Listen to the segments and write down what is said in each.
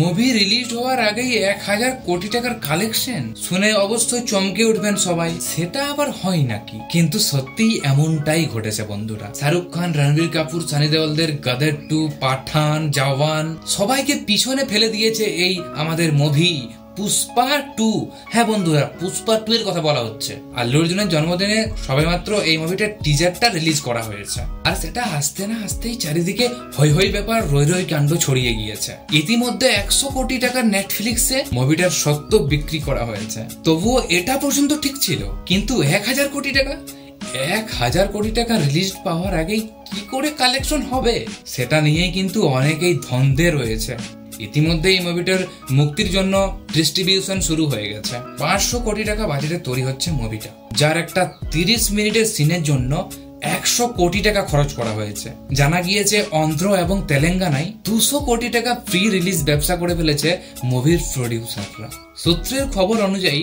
Movie release হওয়ার আগেই 1000 কোটি টাকার কালেকশন শুনে অবশ্যই চমকে উঠবেন সবাই। সেটা আবার হয় নাকি? কিন্তু সত্যি এমনটাই ঘটেছে বন্ধুরা। শাহরুখ খান, রণবীর কাপুর, সানি দেওলদের গদর 2, পাঠান, জওয়ান সবাইকে পিছনে ফেলে দিয়েছে এই আমাদের মুভি পুষ্পা 2। হ্যাঁ বন্ধুরা, পুষ্পা 2 এর কথা বলা হচ্ছে। আল্লু অর্জুনের জন্মদিনে সবেমাত্র এই মুভিটার টিজারটা রিলিজ করা হয়েছে, আর সেটা আসতে না আসতেই চারিদিকে হৈ হৈ ব্যাপার, রই রই কাণ্ড ছড়িয়ে গিয়েছে। ইতিমধ্যে 100 কোটি টাকার নেটফ্লিক্সে মুভিটার সত্ত্ব বিক্রি করা হয়েছে। তবুও এটা পর্যন্ত ঠিক ছিল, কিন্তু 1000 কোটি টাকা 1000 কোটি টাকা রিলিজ পাওয়ার আগেই কি করে কালেকশন হবে, সেটা নিয়েই কিন্তু অনেকেই দ্বন্দ্বে রয়েছে। ইতিমধ্যে এই মুভিটার মুক্তির জন্য ডিস্ট্রিবিউশন শুরু হয়ে গেছে। 500 কোটি টাকা বাজেটে তৈরি হচ্ছে মুভিটা, যার একটা 30 মিনিটের সিনের জন্য 100 কোটি টাকা খরচ করা হয়েছে। জানা গিয়েছে অন্ধ্র এবং তেলেঙ্গানায় 200 কোটি টাকা প্রি রিলিজ ব্যবসা করে ফেলেছে মুভির প্রডিউসাররা। সূত্রের খবর অনুযায়ী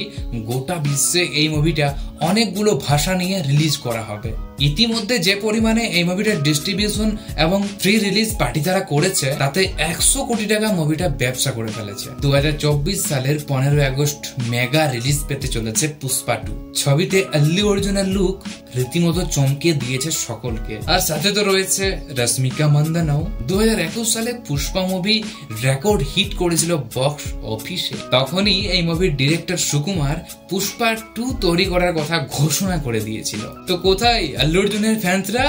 গোটা বিশ্বে এই মুভিটা অনেকগুলো ভাষা নিয়ে রিলিজ করা হবে। ইতিমধ্যে যে পরিমাণে এই মুভিটার ডিস্ট্রিবিউশন এবং প্রি রিলিজ পার্টি তারা করেছে, তাতে 100 কোটি টাকা মুভিটা ব্যবসা করে ফেলেছে। 2024 সালের 15 আগস্ট মেগা রিলিজ পেতে চলেছে পুষ্পা 2। ছবিতে আল্লু অর্জুনের লুক রীতিমতো চমকে দিয়েছে সকলকে, আর সাথে তো রয়েছে রশ্মিকা মান্দানাও। 2021 সালে পুষ্পা মুভি রেকর্ড হিট করেছিল বক্স অফিসে। তখনই এই মুভির ডিরেক্টর সুকুমার পুষ্পা 2 তৈরি করার কথা ঘোষণা করে দিয়েছিল। তো কোথায় আল্লু অর্জুনের ফ্যান্সরা?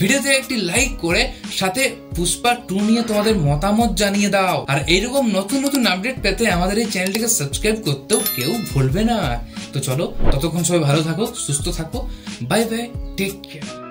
ভিডিওতে একটি লাইক করে সাথে পুষ্পা 2 নিয়ে তোমাদের মতামত জানিয়ে দাও। আর এইরকম নতুন নতুন আপডেট পেতে আমাদের এই চ্যানেলটিকে সাবস্ক্রাইব করতেও কেউ ভুলবে না। তো চলো, ততক্ষণ সবাই ভালো থাকো, সুস্থ থাকো, বাই বাই, টেক কেয়ার।